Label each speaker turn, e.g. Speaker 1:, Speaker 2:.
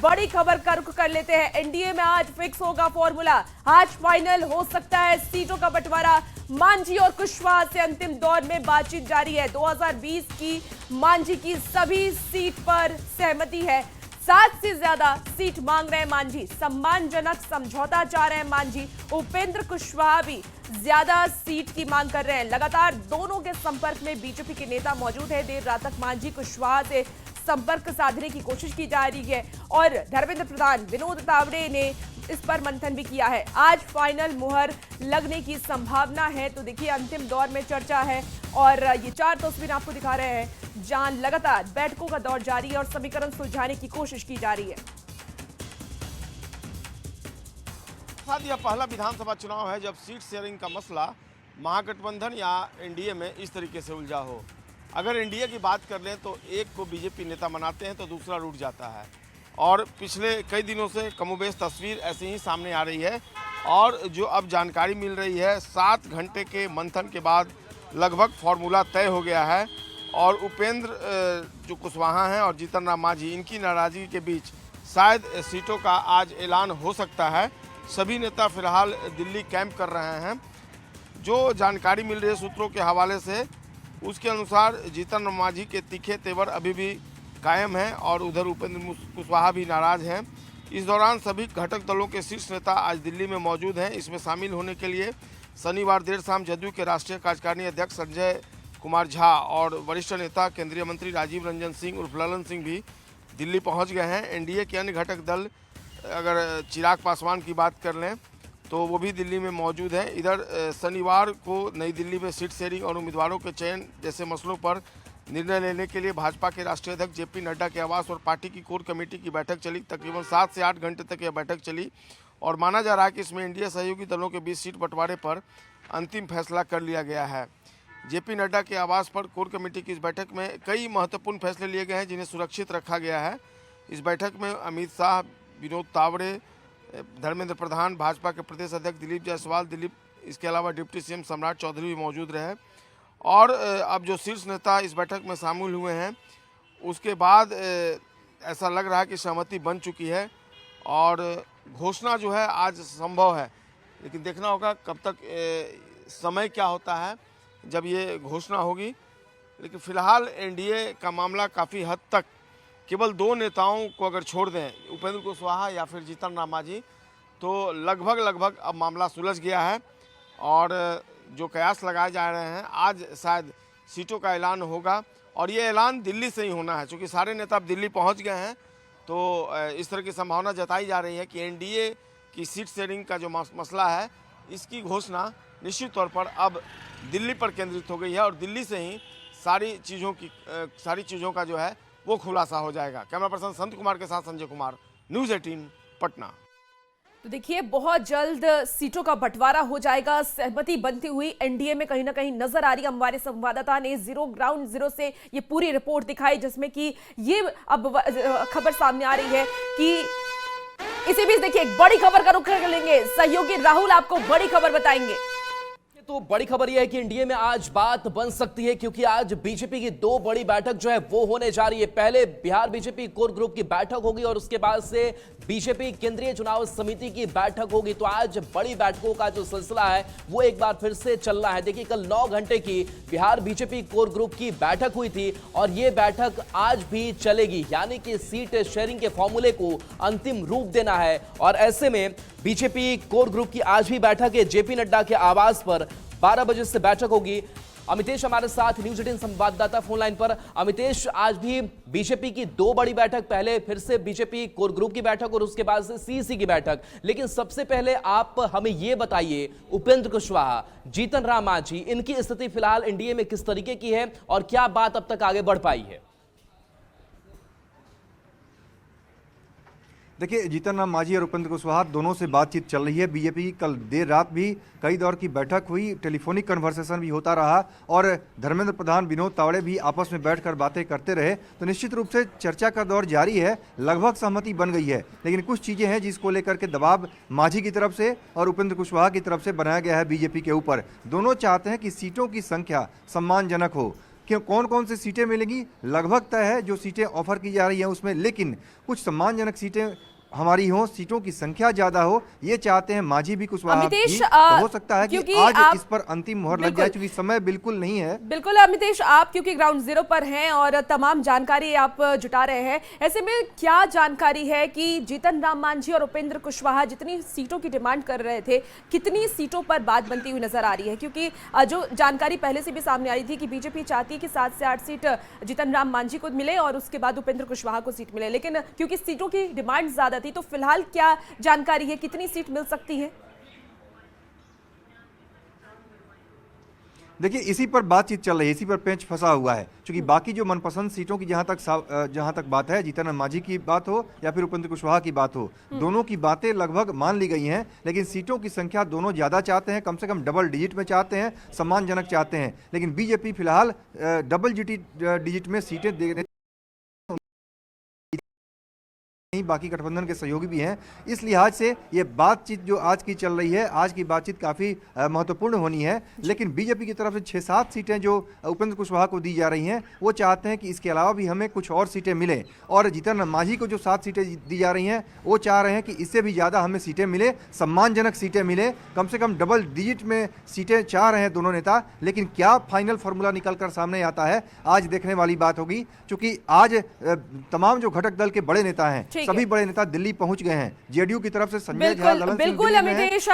Speaker 1: बड़ी खबर का रुख कर लेते हैं। एनडीए में आज फिक्स होगा फॉर्मूला, आज फाइनल हो सकता है सीटों का बंटवारा। मांझी और कुशवाहा से अंतिम दौर में बातचीत जारी है। 2020 की मांझी की सभी सीट पर सहमति है। 7 से ज्यादा सीट मांग रहे हैं मांझी, सम्मानजनक समझौता चाह रहे हैं मांझी। उपेंद्र कुशवाहा भी ज्यादा सीट की मांग कर रहे हैं। लगातार दोनों के संपर्क में बीजेपी के नेता मौजूद है। देर रात तक मांझी कुशवाहा से संपर्क साधने की कोशिश की जा रही है और धर्मेंद्र प्रधान, विनोद तावड़े ने इस पर मंथन भी किया है। आज फाइनल मुहर लगने की संभावना है। तो देखिए, अंतिम दौर में चर्चा है और ये 4 तस्वीरें आपको दिखा रहे हैं जहां लगातार बैठकों का दौर जारी है और समीकरण सुलझाने की कोशिश की जा रही है।
Speaker 2: साथ यह पहला विधानसभा चुनाव है जब सीट शेयरिंग का मसला महागठबंधन या एनडीए में इस तरीके से उलझा हो। अगर एनडीए की बात कर लें तो एक को बीजेपी नेता मनाते हैं तो दूसरा रूठ जाता है और पिछले कई दिनों से कमोबेश तस्वीर ऐसे ही सामने आ रही है। और जो अब जानकारी मिल रही है, 7 घंटे के मंथन के बाद लगभग फार्मूला तय हो गया है और उपेंद्र जो कुशवाहा हैं और जीतन राम मांझी, इनकी नाराजगी के बीच शायद सीटों का आज ऐलान हो सकता है। सभी नेता फिलहाल दिल्ली कैंप कर रहे हैं। जो जानकारी मिल रही है सूत्रों के हवाले से, उसके अनुसार जीतन राम मांझी के तीखे तेवर अभी भी कायम है और उधर उपेंद्र कुशवाहा भी नाराज हैं। इस दौरान सभी घटक दलों के शीर्ष नेता आज दिल्ली में मौजूद हैं। इसमें शामिल होने के लिए शनिवार देर शाम जदयू के राष्ट्रीय कार्यकारिणी अध्यक्ष संजय कुमार झा और वरिष्ठ नेता केंद्रीय मंत्री राजीव रंजन सिंह उर्फ ललन सिंह भी दिल्ली पहुंच गए हैं। एनडीए के अन्य घटक दल, अगर चिराग पासवान की बात कर लें तो वो भी दिल्ली में मौजूद हैं। इधर शनिवार को नई दिल्ली में सीट शेयरिंग और उम्मीदवारों के चयन जैसे मसलों पर निर्णय लेने के लिए भाजपा के राष्ट्रीय अध्यक्ष जेपी नड्डा के आवास और पार्टी की कोर कमेटी की बैठक चली। तकरीबन 7 से 8 घंटे तक यह बैठक चली और माना जा रहा है कि इसमें एनडीए सहयोगी दलों के बीच सीट बंटवारे पर अंतिम फैसला कर लिया गया है। जेपी नड्डा के आवास पर कोर कमेटी की इस बैठक में कई महत्वपूर्ण फैसले लिए गए हैं जिन्हें सुरक्षित रखा गया है। इस बैठक में अमित शाह, विनोद तावड़े, धर्मेंद्र प्रधान, भाजपा के प्रदेश अध्यक्ष दिलीप जायसवाल, इसके अलावा डिप्टी सीएम सम्राट चौधरी भी मौजूद रहे। और अब जो शीर्ष नेता इस बैठक में शामिल हुए हैं, उसके बाद ऐसा लग रहा है कि सहमति बन चुकी है और घोषणा जो है आज संभव है, लेकिन देखना होगा कब तक समय क्या होता है जब ये घोषणा होगी। लेकिन फिलहाल एनडीए का मामला काफ़ी हद तक केवल 2 नेताओं को अगर छोड़ दें, उपेंद्र कुशवाहा या फिर जीतन राम मांझी, तो लगभग अब मामला सुलझ गया है। और जो कयास लगाए जा रहे हैं, आज शायद सीटों का ऐलान होगा और ये ऐलान दिल्ली से ही होना है। क्योंकि सारे नेता अब दिल्ली पहुंच गए हैं तो इस तरह की संभावना जताई जा रही है कि एनडीए की सीट शेयरिंग का जो मसला है, इसकी घोषणा निश्चित तौर पर अब दिल्ली पर केंद्रित हो गई है और दिल्ली से ही सारी चीज़ों का जो है वो खुलासा हो जाएगा। कैमरा पर्सन संत कुमार के साथ संजय कुमार, न्यूज़ 18 पटना।
Speaker 1: तो देखिए, बहुत जल्द सीटों का बंटवारा हो जाएगा। सहमति बनती हुई एनडीए में कहीं ना कहीं नजर आ रही है। हमारे संवाददाता ने ग्राउंड जीरो से ये पूरी रिपोर्ट दिखाई, जिसमें कि ये अब खबर सामने आ रही है कि इसी बीच देखिए एक बड़ी खबर का रुख कर लेंगे। सहयोगी राहुल आपको बड़ी खबर बताएंगे।
Speaker 3: तो बड़ी खबर यह है कि एनडीए में आज बात बन सकती है, क्योंकि आज बीजेपी की 2 बड़ी बैठक जो है वो होने जा रही है। पहले बिहार बीजेपी कोर ग्रुप की बैठक होगी और उसके बाद से बीजेपी केंद्रीय चुनाव समिति की बैठक होगी। तो आज बड़ी बैठकों का जो सिलसिला है वो एक बार फिर से चल रहा है। देखिए, कल 9 घंटे की बिहार बीजेपी कोर ग्रुप की बैठक हुई थी और ये बैठक आज भी चलेगी, यानी कि सीट शेयरिंग के फॉर्मूले को अंतिम रूप देना है। और ऐसे में बीजेपी कोर ग्रुप की आज भी बैठक है जेपी नड्डा के आवास पर। 12 बजे से बैठक होगी। अमितेश हमारे साथ न्यूज़ 18 संवाददाता फोन लाइन पर। अमितेश, आज भी बीजेपी की 2 बड़ी बैठक, पहले फिर से बीजेपी कोर ग्रुप की बैठक और उसके बाद से सीईसी की बैठक। लेकिन सबसे पहले आप हमें यह बताइए, उपेंद्र कुशवाहा, जीतन राम मांझी, इनकी स्थिति फिलहाल एनडीए में किस तरीके की है और क्या बात अब तक आगे बढ़ पाई है?
Speaker 4: देखिए, जीतन राम मांझी और उपेंद्र कुशवाहा दोनों से बातचीत चल रही है। बीजेपी की कल देर रात भी कई दौर की बैठक हुई, टेलीफोनिक कन्वर्सेशन भी होता रहा और धर्मेंद्र प्रधान, विनोद तावड़े भी आपस में बैठकर बातें करते रहे। तो निश्चित रूप से चर्चा का दौर जारी है। लगभग सहमति बन गई है, लेकिन कुछ चीज़ें हैं जिसको लेकर के दबाव मांझी की तरफ से और उपेंद्र कुशवाहा की तरफ से बनाया गया है बीजेपी के ऊपर। दोनों चाहते हैं कि सीटों की संख्या सम्मानजनक हो। कि कौन कौन सी सीटें मिलेंगी लगभग तय है, जो सीटें ऑफर की जा रही हैं उसमें, लेकिन कुछ सम्मानजनक सीटें हमारी हो, सीटों की संख्या ज्यादा हो, ये चाहते हैं मांझी भी कुशवाहा भी।
Speaker 1: अमितेश,
Speaker 4: तो हो सकता है कि
Speaker 1: क्योंकि
Speaker 4: आज इस पर अंतिम मुहर लग जाए, क्योंकि समय बिल्कुल नहीं है।
Speaker 1: बिल्कुल अमितेश, आप क्योंकि ग्राउंड जीरो पर हैं और तमाम जानकारी आप जुटा रहे हैं, ऐसे में क्या जानकारी है कि जीतन राम मांझी और उपेंद्र कुशवाहा जितनी सीटों की डिमांड कर रहे थे, कितनी सीटों पर बात बनती हुई नजर आ रही है? क्योंकि जो जानकारी पहले से भी सामने आ रही थी कि बीजेपी चाहती है कि 7 से 8 सीट जीतन राम मांझी को मिले और उसके बाद उपेंद्र कुशवाहा को सीट मिले, लेकिन क्योंकि सीटों की डिमांड ज्यादा थी, तो फिलहाल क्या जानकारी है, कितनी सीट मिल सकती है?
Speaker 4: देखिए, इसी पर बातचीत चल रही है, इसी पर पेंच फंसा हुआ है, क्योंकि बाकी जो मनपसंद सीटों की जहां तक बात है, जीतन राम मांझी की बात हो या फिर उपेंद्र कुशवाहा की बात हो, दोनों की बातें लगभग मान ली गई हैं, लेकिन सीटों की संख्या दोनों ज्यादा चाहते हैं, कम से कम डबल डिजिट में चाहते हैं, सम्मानजनक चाहते हैं, लेकिन बीजेपी फिलहाल डबल डिजिट में सीटें देने, बाकी गठबंधन के सहयोगी भी हैं। इस लिहाज से ये बातचीत जो आज की चल रही है, आज की बातचीत काफी महत्वपूर्ण होनी है, लेकिन बीजेपी की तरफ से 6-7 सीटें जो उपेंद्र कुशवाहा को दी जा रही हैं, वो चाहते हैं कि इसके अलावा भी हमें कुछ और सीटें मिलें, और जीतन राम मांझी को जो 7 सीटें दी जा रही हैं, वो चाह रहे हैं कि इससे भी ज्यादा हमें सीटें मिले, सम्मानजनक सीटें मिले, कम से कम डबल डिजिट में सीटें चाह रहे हैं दोनों नेता। लेकिन क्या फाइनल फॉर्मूला निकलकर सामने आता है, आज देखने वाली बात होगी, क्योंकि आज तमाम जो घटक दल के बड़े नेता हैं, सभी बड़े नेता दिल्ली पहुंच गए हैं। जेडीयू की तरफ से संजय झा, ललन सिंह
Speaker 1: बिल्कुल
Speaker 4: दिल्ली में हैं।
Speaker 1: अमितेश।